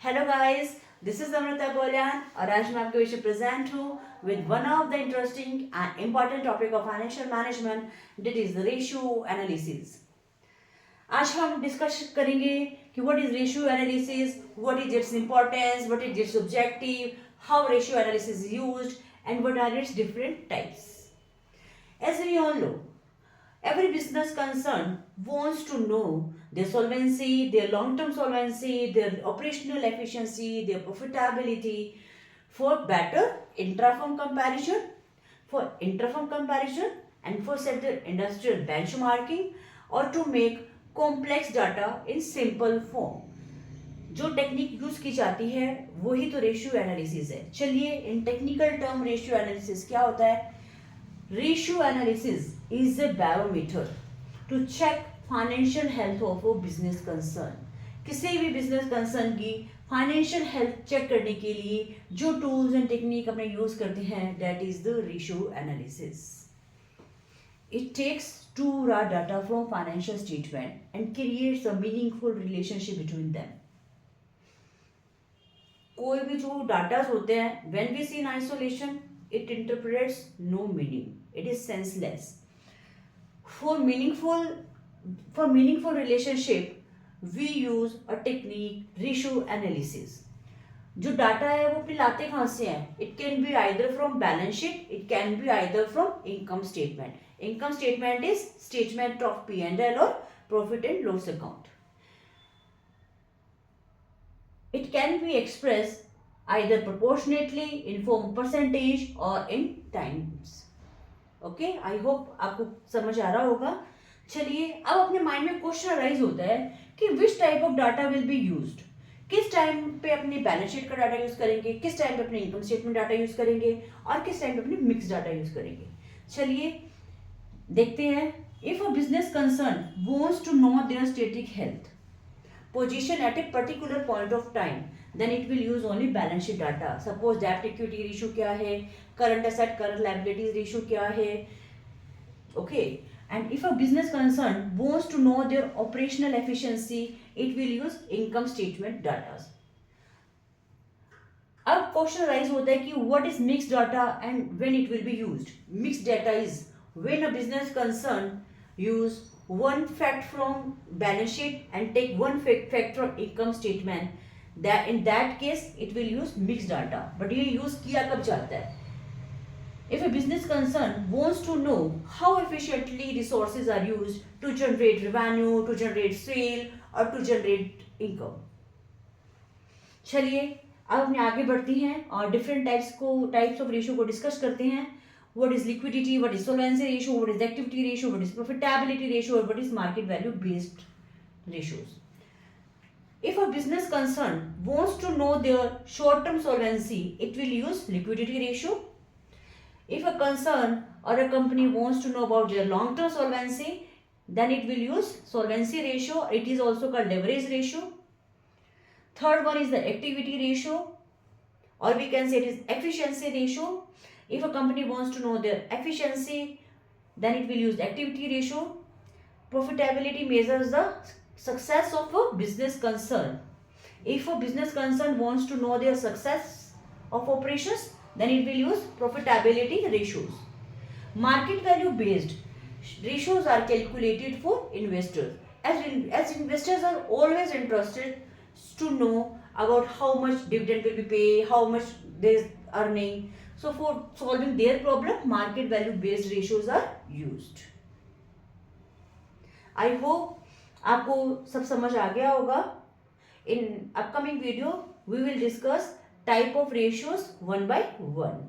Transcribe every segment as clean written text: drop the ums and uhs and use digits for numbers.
Hello guys, this is Amrita Goliyan और आज मैं आपके बीच प्रेजेंट हूँ with one of the interesting and important topic of financial management that is the ratio analysis. आज हम डिस्कस करेंगे कि what is ratio analysis, what is its importance, what is its objective, how ratio analysis is used and what are its different types. As we all know, every business concern wants to know their solvency, their long-term solvency, their operational efficiency, their profitability for better intra-firm comparison and for set their industrial benchmarking or to make complex data in simple form. जो technique use की जाती है वही तो ratio analysis है। चलिए इन technical term ratio analysis क्या होता है। Ratio analysis is a barometer to check financial health of a business concern. किसी भी बिजनेस कंसर्न की फाइनेंशियल हेल्थ चेक करने के लिए जो टूल्स एंड टेक्निक अपने यूज करते हैं that is the ratio analysis. It takes to raw data from financial statement and creates a meaningful relationship between them. कोई भी जो डाटास होते हैं when we see in isolation it interprets no meaning, it is senseless. For meaningful relationship we use a technique ratio analysis. जो data है वो अपने लाते कहाँ से हैं? It can be either from balance sheet, it can be either from income statement. Income statement is statement of P&L or profit and loss account. It can be expressed either proportionately in form percentage or in times. Okay, I hope आपको समझ आ रहा होगा। चलिए अब अपने mind में question arise होता है कि which type of data will be used. किस टाइम पे अपनी बैलेंस शीट का डाटा यूज करेंगे, किस टाइम पे अपने इनकम स्टेटमेंट डाटा यूज करेंगे और किस टाइम पे अपने मिक्स डाटा यूज करेंगे। चलिए देखते हैं। If a business concern wants to know their static health position at a particular point of time, then it will use only balance sheet data. Suppose debt equity ratio क्या है, current asset current liabilities ratio क्या है, okay. And if a business concern wants to know their operational efficiency, it will use income statement data. अब question rise होता है कि what is mixed data and when it will be used. Mixed data is when a business concern use one fact from balance sheet and take one fact from income statement, that in that case it will use mixed data. But ये use किया कब जाता है? If a business concern wants to know how efficiently resources are used to generate revenue, to generate sale or to generate income. चलिए अब अपने आगे बढ़ती हैं और डिफरेंट टाइप्स ऑफ रेशियो को डिस्कस करते हैं। What is liquidity, what is solvency ratio, what is activity ratio, what is profitability ratio, and what is market value based ratios. If a business concern wants to know their short term solvency, it will use liquidity ratio. If a concern or a company wants to know about their long term solvency, then it will use solvency ratio. It is also called leverage ratio. Third one is the activity ratio, or we can say it is efficiency ratio. If a company wants to know their efficiency, then it will use activity ratio. Profitability measures the success of a business concern. If a business concern wants to know their success of operations, then it will use profitability ratios. Market value based ratios are calculated for investors. As investors are always interested to know about how much dividend will be paid, how much they is earning. So for solving their problem, market value based ratios are used. I hope आपको सब समझ आ गया होगा। In upcoming video, we will discuss type of ratios one by one.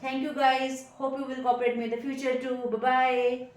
Thank you guys. Hope you will cooperate me in the future too. Bye bye.